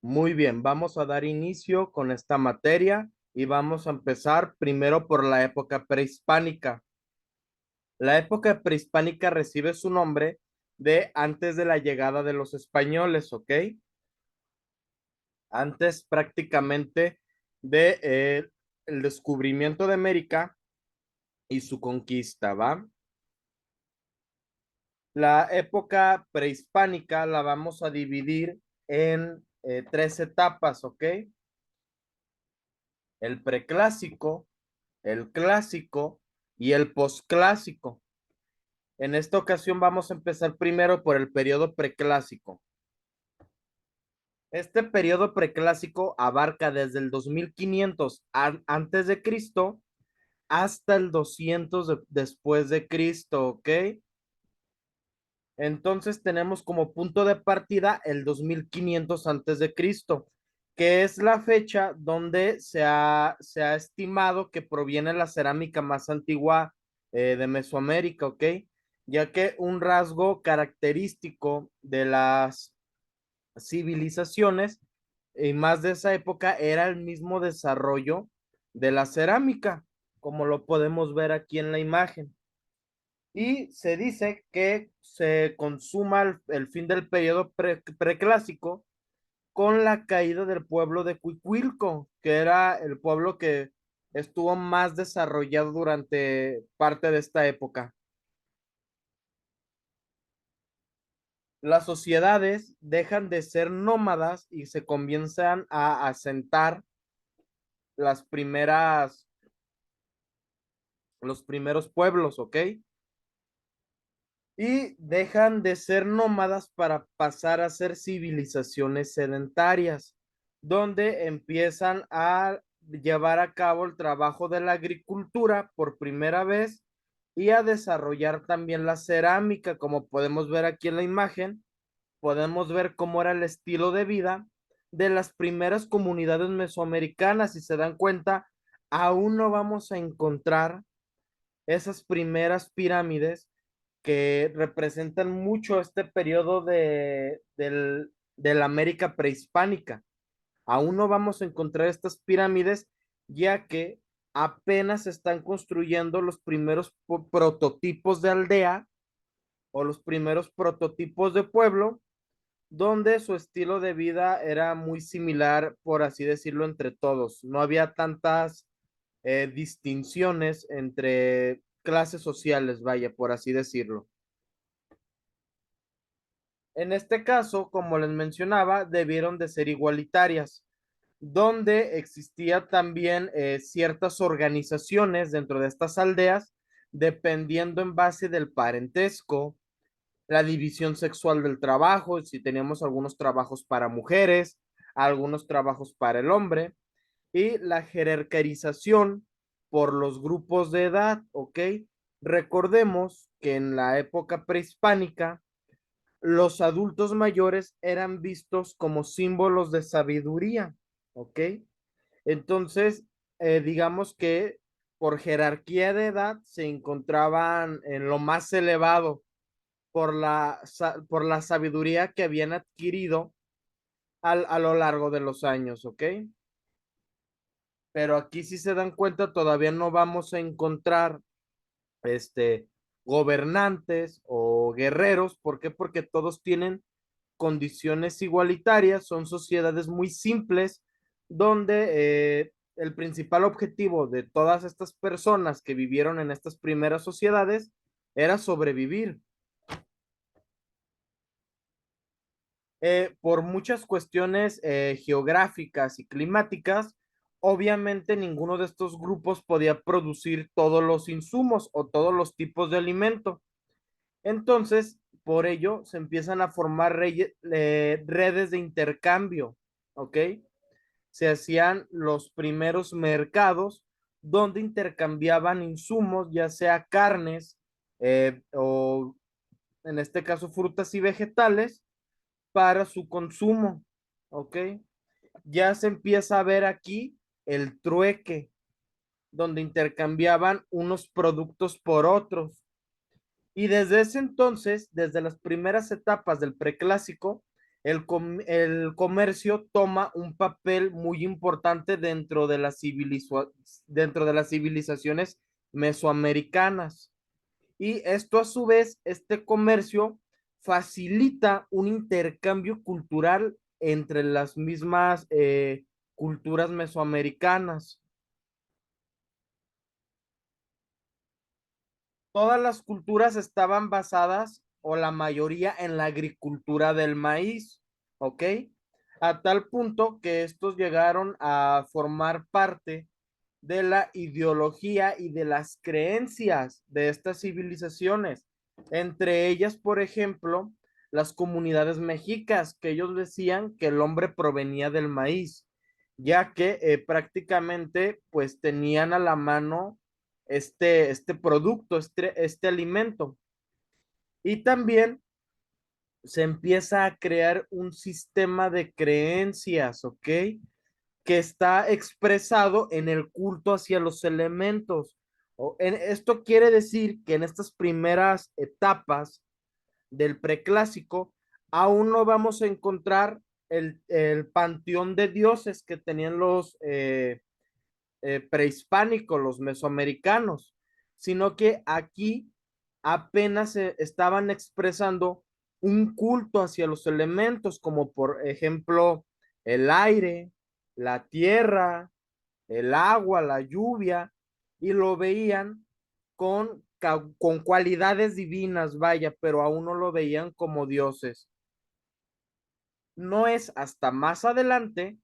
Muy bien, vamos a dar inicio con esta materia y vamos a empezar primero por la época prehispánica. La época prehispánica recibe su nombre de antes de la llegada de los españoles, ¿ok? Antes prácticamente de el descubrimiento de América y su conquista, ¿va? La época prehispánica la vamos a dividir en tres etapas, ¿ok? El preclásico, el clásico y el posclásico. En esta ocasión vamos a empezar primero por el periodo preclásico. Este periodo preclásico abarca desde el 2500 antes de Cristo hasta el 200 después de Cristo, ¿ok? Entonces tenemos como punto de partida el 2500 antes de Cristo, que es la fecha donde se ha estimado que proviene la cerámica más antigua de Mesoamérica, ¿ok? Ya que un rasgo característico de las civilizaciones y más de esa época era el mismo desarrollo de la cerámica, como lo podemos ver aquí en la imagen. Y se dice que se consuma el fin del periodo preclásico con la caída del pueblo de Cuicuilco, que era el pueblo que estuvo más desarrollado durante parte de esta época. Las sociedades dejan de ser nómadas y se comienzan a asentar las primeras, los primeros pueblos, ¿ok? Y dejan de ser nómadas para pasar a ser civilizaciones sedentarias, donde empiezan a llevar a cabo el trabajo de la agricultura por primera vez y a desarrollar también la cerámica, como podemos ver aquí en la imagen. Podemos ver cómo era el estilo de vida de las primeras comunidades mesoamericanas. Si se dan cuenta, aún no vamos a encontrar esas primeras pirámides que representan mucho este periodo de la América prehispánica. Aún no vamos a encontrar estas pirámides, ya que apenas se están construyendo los primeros prototipos de aldea o los primeros prototipos de pueblo, donde su estilo de vida era muy similar, por así decirlo, entre todos. No había tantas distinciones entre clases sociales, vaya, por así decirlo. En este caso, como les mencionaba, debieron de ser igualitarias, donde existía también ciertas organizaciones dentro de estas aldeas, dependiendo en base del parentesco, la división sexual del trabajo, si teníamos algunos trabajos para mujeres, algunos trabajos para el hombre, y la jerarquización por los grupos de edad, ¿ok? Recordemos que en la época prehispánica, los adultos mayores eran vistos como símbolos de sabiduría, ¿ok? Entonces, digamos que por jerarquía de edad se encontraban en lo más elevado por la sabiduría que habían adquirido a lo largo de los años, ¿ok? Pero aquí si se dan cuenta todavía no vamos a encontrar este gobernantes o guerreros, ¿por qué? Porque todos tienen condiciones igualitarias, son sociedades muy simples donde el principal objetivo de todas estas personas que vivieron en estas primeras sociedades era sobrevivir. Por muchas cuestiones geográficas y climáticas, obviamente ninguno de estos grupos podía producir todos los insumos o todos los tipos de alimento. Entonces, por ello, se empiezan a formar redes de intercambio, ¿ok? Se hacían los primeros mercados donde intercambiaban insumos, ya sea carnes o en este caso frutas y vegetales para su consumo, ¿ok? Ya se empieza a ver aquí el trueque, donde intercambiaban unos productos por otros. Y desde ese entonces, desde las primeras etapas del preclásico, el comercio toma un papel muy importante dentro de las civilizaciones mesoamericanas. Y esto a su vez, este comercio facilita un intercambio cultural entre las mismas culturas mesoamericanas. Todas las culturas estaban basadas, o la mayoría, en la agricultura del maíz, ¿ok? A tal punto que estos llegaron a formar parte de la ideología y de las creencias de estas civilizaciones. Entre ellas, por ejemplo, las comunidades mexicas, que ellos decían que el hombre provenía del maíz, ya que prácticamente pues tenían a la mano este producto, este alimento. Y también se empieza a crear un sistema de creencias, ¿ok? Que está expresado en el culto hacia los elementos. Esto quiere decir que en estas primeras etapas del preclásico aún no vamos a encontrar el panteón de dioses que tenían los prehispánicos, los mesoamericanos, sino que aquí apenas se estaban expresando un culto hacia los elementos, como por ejemplo el aire, la tierra, el agua, la lluvia, y lo veían con cualidades divinas, vaya, pero aún no lo veían como dioses. No es hasta más adelante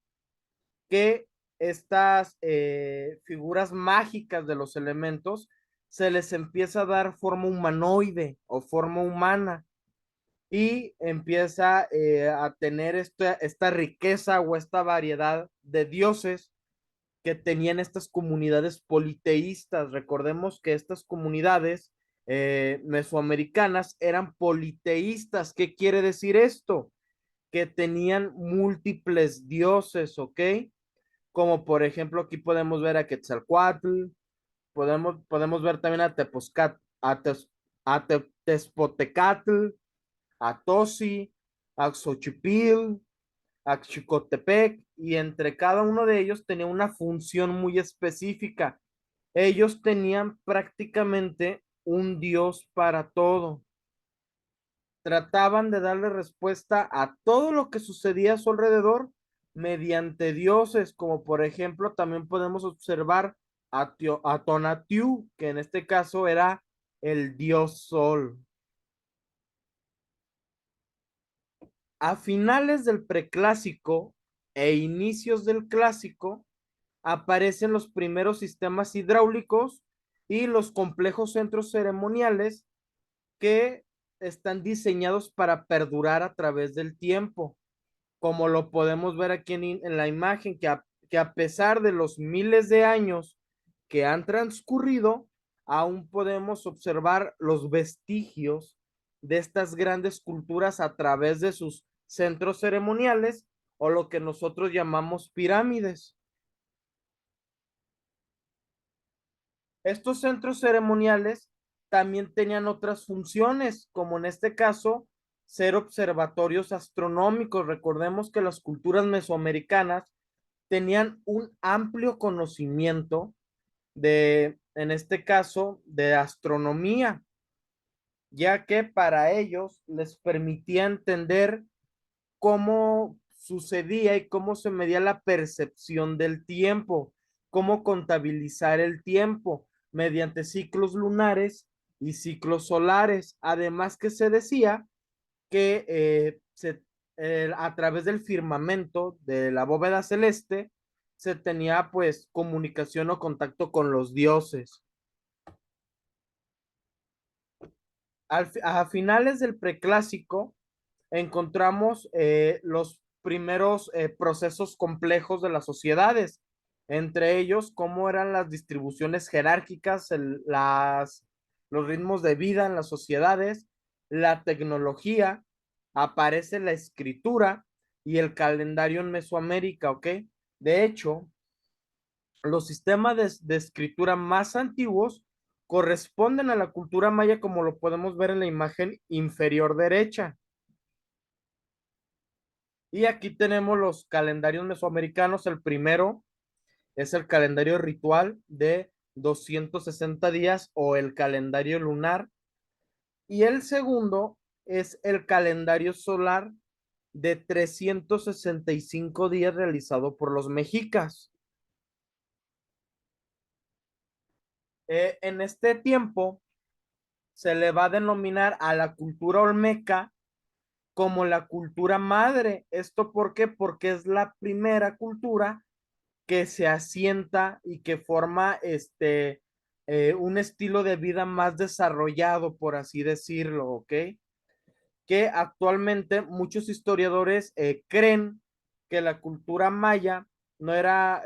que estas figuras mágicas de los elementos se les empieza a dar forma humanoide o forma humana y empieza a tener esta riqueza o esta variedad de dioses que tenían estas comunidades politeístas. Recordemos que estas comunidades mesoamericanas eran politeístas. ¿Qué quiere decir esto? Que tenían múltiples dioses, ¿ok? Como por ejemplo aquí podemos ver a Quetzalcoatl, podemos ver también a Tespotecatl, a Tosi, a Xochipil, a Xicotepec, y entre cada uno de ellos tenía una función muy específica. Ellos tenían prácticamente un dios para todo. Trataban de darle respuesta a todo lo que sucedía a su alrededor mediante dioses, como por ejemplo también podemos observar a Tonatiuh, que en este caso era el dios sol. A finales del preclásico e inicios del clásico aparecen los primeros sistemas hidráulicos y los complejos centros ceremoniales que están diseñados para perdurar a través del tiempo, como lo podemos ver aquí en la imagen, que a pesar de los miles de años que han transcurrido, aún podemos observar los vestigios de estas grandes culturas a través de sus centros ceremoniales o lo que nosotros llamamos pirámides. Estos centros ceremoniales también tenían otras funciones, como en este caso, ser observatorios astronómicos. Recordemos que las culturas mesoamericanas tenían un amplio conocimiento en este caso, de astronomía, ya que para ellos les permitía entender cómo sucedía y cómo se medía la percepción del tiempo, cómo contabilizar el tiempo mediante ciclos lunares y ciclos solares. Además que se decía que a través del firmamento de la bóveda celeste se tenía pues comunicación o contacto con los dioses. A finales del preclásico encontramos los primeros procesos complejos de las sociedades, entre ellos cómo eran las distribuciones jerárquicas, los ritmos de vida en las sociedades, la tecnología, aparece la escritura y el calendario en Mesoamérica, ¿ok? De hecho, los sistemas de escritura más antiguos corresponden a la cultura maya, como lo podemos ver en la imagen inferior derecha. Y aquí tenemos los calendarios mesoamericanos. El primero es el calendario ritual de 260 días o el calendario lunar. Y el segundo es el calendario solar de 365 días realizado por los mexicas. En este tiempo se le va a denominar a la cultura olmeca como la cultura madre. ¿Esto por qué? Porque es la primera cultura que se asienta y que forma un estilo de vida más desarrollado, por así decirlo, ¿ok? Que actualmente muchos historiadores creen que la cultura maya no era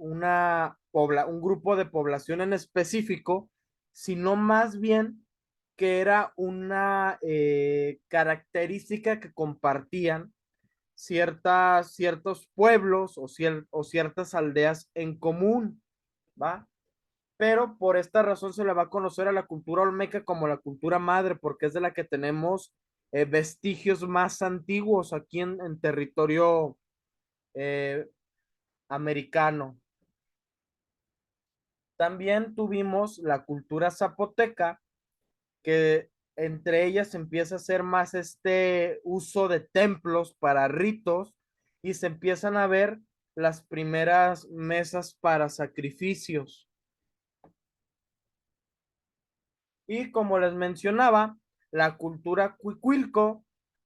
un grupo de población en específico, sino más bien que era una característica que compartían ciertos pueblos o ciertas aldeas en común, ¿va? Pero por esta razón se le va a conocer a la cultura olmeca como la cultura madre, porque es de la que tenemos vestigios más antiguos aquí en territorio eh, americano. También tuvimos la cultura zapoteca, que entre ellas empieza a hacer más este uso de templos para ritos y se empiezan a ver las primeras mesas para sacrificios. Y como les mencionaba, la cultura cuicuilco,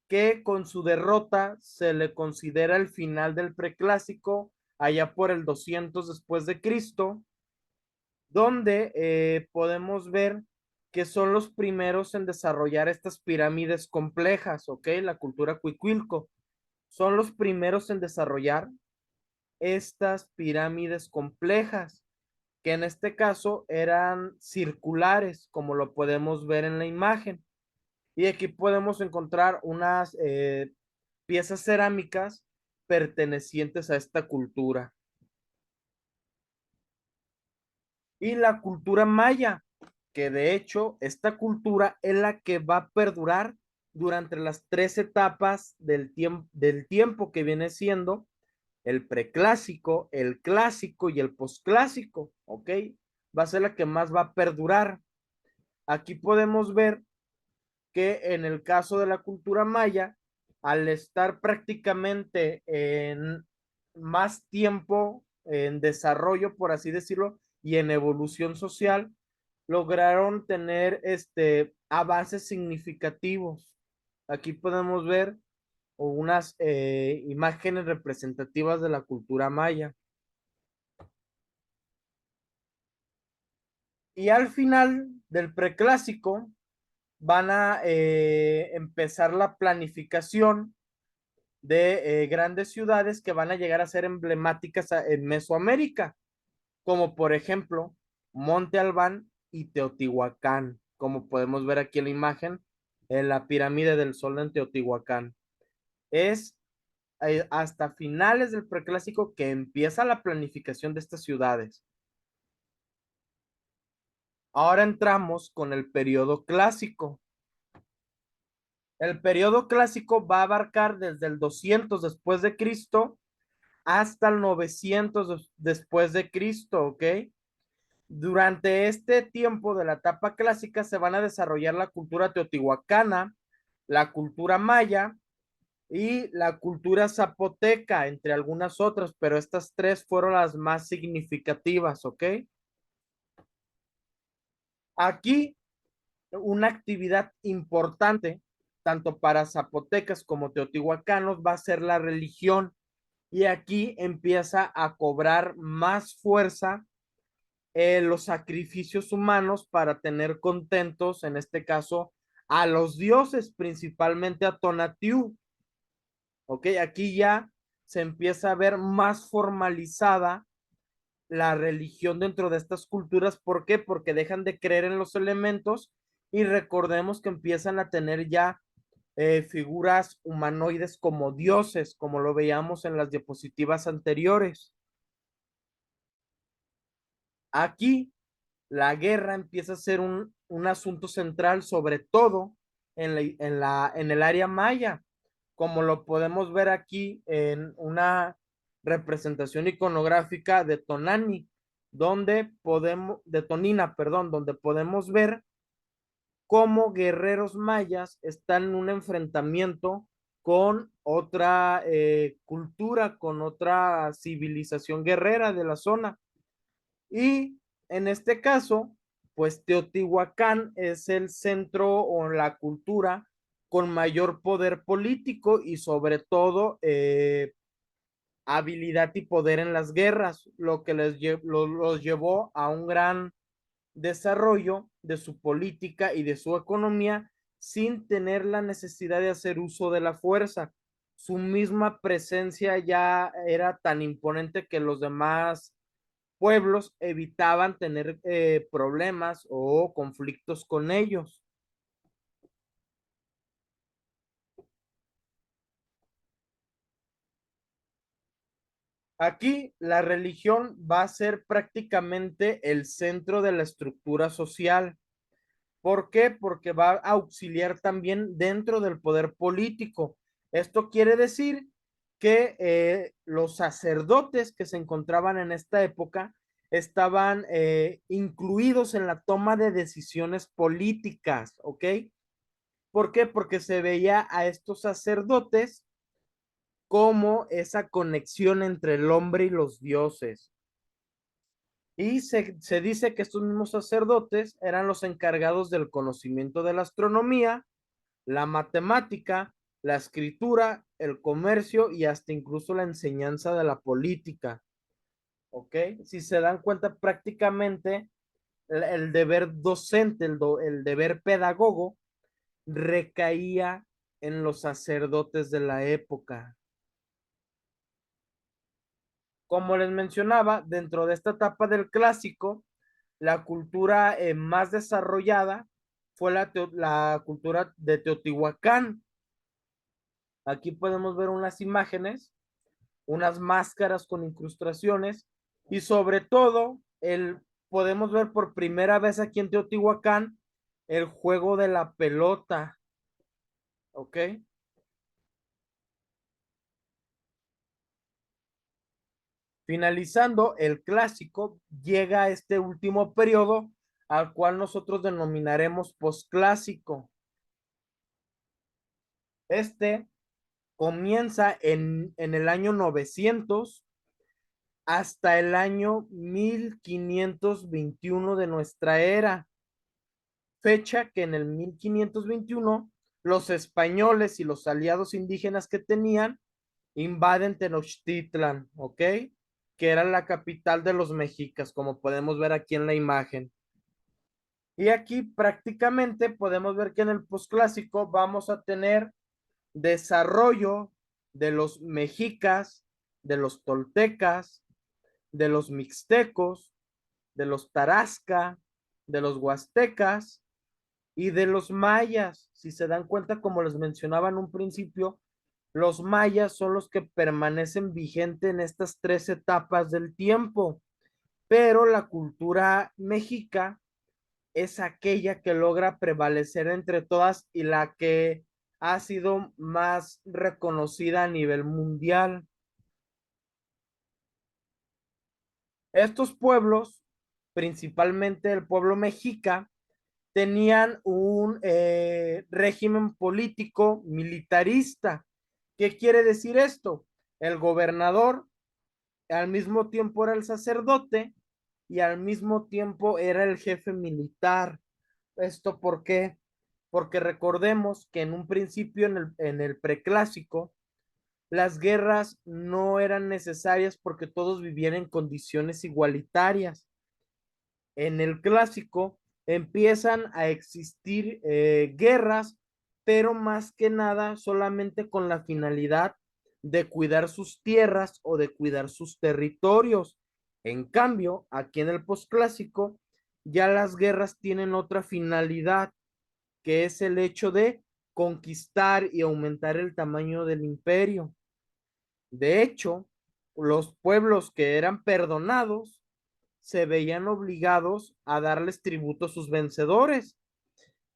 que con su derrota se le considera el final del preclásico, allá por el 200 después de Cristo, donde podemos ver que son los primeros en desarrollar estas pirámides complejas, ¿ok? La cultura cuicuilco. Son los primeros en desarrollar estas pirámides complejas, que en este caso eran circulares, como lo podemos ver en la imagen. Y aquí podemos encontrar unas piezas cerámicas pertenecientes a esta cultura. Y la cultura maya, que de hecho esta cultura es la que va a perdurar durante las tres etapas del tiempo que viene siendo el preclásico, el clásico y el posclásico, ¿ok? Va a ser la que más va a perdurar. Aquí podemos ver que en el caso de la cultura maya, al estar prácticamente en más tiempo en desarrollo, por así decirlo, y en evolución social, lograron tener avances significativos. Aquí podemos ver unas imágenes representativas de la cultura maya. Y al final del preclásico van a empezar la planificación de grandes ciudades que van a llegar a ser emblemáticas en Mesoamérica, como por ejemplo Monte Albán y Teotihuacán, como podemos ver aquí en la imagen, en la pirámide del Sol en Teotihuacán. Es hasta finales del preclásico que empieza la planificación de estas ciudades. Ahora entramos con el periodo clásico. El periodo clásico va a abarcar desde el 200 después de Cristo hasta el 900 después de Cristo, ¿ok? Durante este tiempo de la etapa clásica se van a desarrollar la cultura teotihuacana, la cultura maya y la cultura zapoteca, entre algunas otras, pero estas tres fueron las más significativas, ¿ok? Aquí una actividad importante, tanto para zapotecas como teotihuacanos, va a ser la religión. Y aquí empieza a cobrar más fuerza los sacrificios humanos para tener contentos, en este caso, a los dioses, principalmente a Tonatiuh. Ok, aquí ya se empieza a ver más formalizada la religión dentro de estas culturas. ¿Por qué? Porque dejan de creer en los elementos y recordemos que empiezan a tener ya figuras humanoides como dioses, como lo veíamos en las diapositivas anteriores. Aquí la guerra empieza a ser un asunto central, sobre todo en el área maya. como lo podemos ver aquí en una representación iconográfica de Tonani, de Tonina, perdón, donde podemos ver cómo guerreros mayas están en un enfrentamiento con otra cultura, con otra civilización guerrera de la zona. Y en este caso, pues Teotihuacán es el centro o la cultura con mayor poder político y sobre todo habilidad y poder en las guerras, lo que los llevó a un gran desarrollo de su política y de su economía sin tener la necesidad de hacer uso de la fuerza. Su misma presencia ya era tan imponente que los demás pueblos evitaban tener problemas o conflictos con ellos. Aquí la religión va a ser prácticamente el centro de la estructura social. ¿Por qué? Porque va a auxiliar también dentro del poder político. Esto quiere decir que los sacerdotes que se encontraban en esta época estaban incluidos en la toma de decisiones políticas, ¿ok? ¿Por qué? Porque se veía a estos sacerdotes como esa conexión entre el hombre y los dioses. Y se dice que estos mismos sacerdotes eran los encargados del conocimiento de la astronomía, la matemática, la escritura, el comercio y hasta incluso la enseñanza de la política. ¿Ok? Si se dan cuenta, prácticamente el deber docente, el deber pedagogo, recaía en los sacerdotes de la época. Como les mencionaba, dentro de esta etapa del clásico, la cultura más desarrollada fue la cultura de Teotihuacán. Aquí podemos ver unas imágenes, unas máscaras con incrustaciones y sobre todo podemos ver por primera vez aquí en Teotihuacán el juego de la pelota, ¿ok? Finalizando el clásico, llega este último periodo al cual nosotros denominaremos posclásico. Este comienza en el año 900 hasta el año 1521 de nuestra era, fecha que en el 1521 los españoles y los aliados indígenas que tenían invaden Tenochtitlan, ¿ok? Que era la capital de los mexicas, como podemos ver aquí en la imagen. Y aquí prácticamente podemos ver que en el posclásico vamos a tener desarrollo de los mexicas, de los toltecas, de los mixtecos, de los tarasca, de los huastecas y de los mayas. Si se dan cuenta, como les mencionaba en un principio, los mayas son los que permanecen vigentes en estas tres etapas del tiempo, pero la cultura mexica es aquella que logra prevalecer entre todas y la que ha sido más reconocida a nivel mundial. Estos pueblos, principalmente el pueblo mexica, tenían un régimen político militarista. ¿Qué quiere decir esto? El gobernador al mismo tiempo era el sacerdote y al mismo tiempo era el jefe militar. ¿Esto por qué? Porque recordemos que en un principio, en el preclásico, las guerras no eran necesarias porque todos vivían en condiciones igualitarias. En el clásico empiezan a existir guerras, pero más que nada solamente con la finalidad de cuidar sus tierras o de cuidar sus territorios. En cambio, aquí en el posclásico, ya las guerras tienen otra finalidad, que es el hecho de conquistar y aumentar el tamaño del imperio. De hecho, los pueblos que eran perdonados se veían obligados a darles tributo a sus vencedores.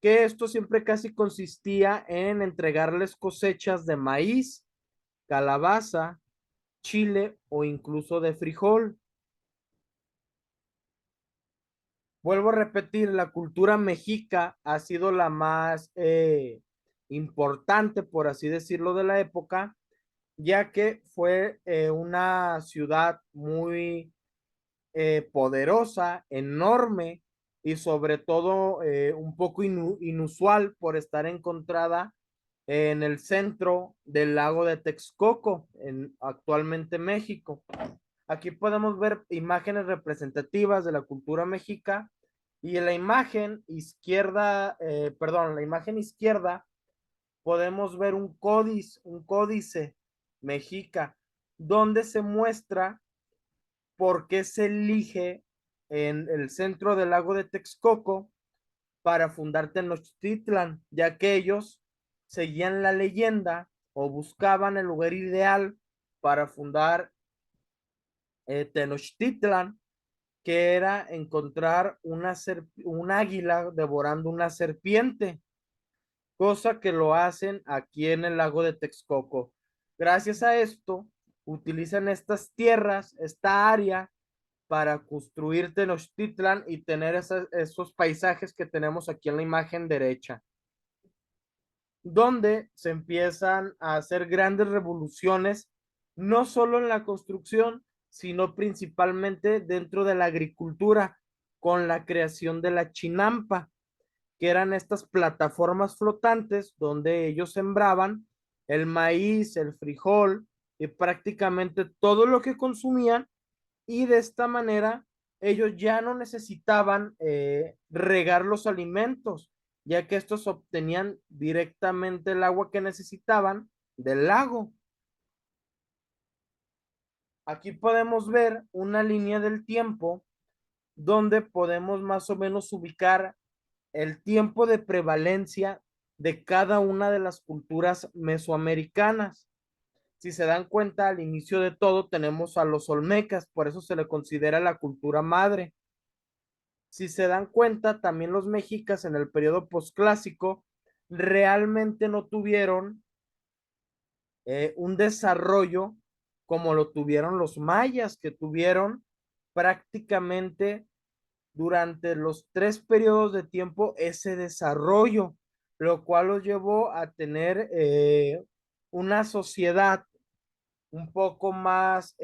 que esto siempre casi consistía en entregarles cosechas de maíz, calabaza, chile o incluso de frijol. Vuelvo a repetir, la cultura mexica ha sido la más importante, por así decirlo, de la época, ya que fue una ciudad muy poderosa, enorme y sobre todo un poco inusual por estar encontrada en el centro del lago de Texcoco, en actualmente México. Aquí podemos ver imágenes representativas de la cultura mexica y en la imagen izquierda, perdón, la imagen izquierda podemos ver un códice mexica, donde se muestra por qué se elige en el centro del lago de Texcoco para fundar Tenochtitlan, ya que ellos seguían la leyenda o buscaban el lugar ideal para fundar Tenochtitlan, que era encontrar un águila devorando una serpiente, cosa que lo hacen aquí en el lago de Texcoco. Gracias a esto, utilizan estas tierras, esta área, para construir Tenochtitlan y tener esos paisajes que tenemos aquí en la imagen derecha, donde se empiezan a hacer grandes revoluciones, no solo en la construcción, sino principalmente dentro de la agricultura, con la creación de la chinampa, que eran estas plataformas flotantes donde ellos sembraban el maíz, el frijol y prácticamente todo lo que consumían, y de esta manera ellos ya no necesitaban regar los alimentos, ya que estos obtenían directamente el agua que necesitaban del lago. Aquí podemos ver una línea del tiempo donde podemos más o menos ubicar el tiempo de prevalencia de cada una de las culturas mesoamericanas. Si se dan cuenta, al inicio de todo tenemos a los olmecas, por eso se le considera la cultura madre. Si se dan cuenta, también los mexicas en el periodo posclásico realmente no tuvieron un desarrollo como lo tuvieron los mayas, que tuvieron prácticamente durante los 3 periodos de tiempo ese desarrollo, lo cual los llevó a tener una sociedad un poco más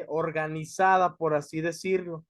organizada, por así decirlo,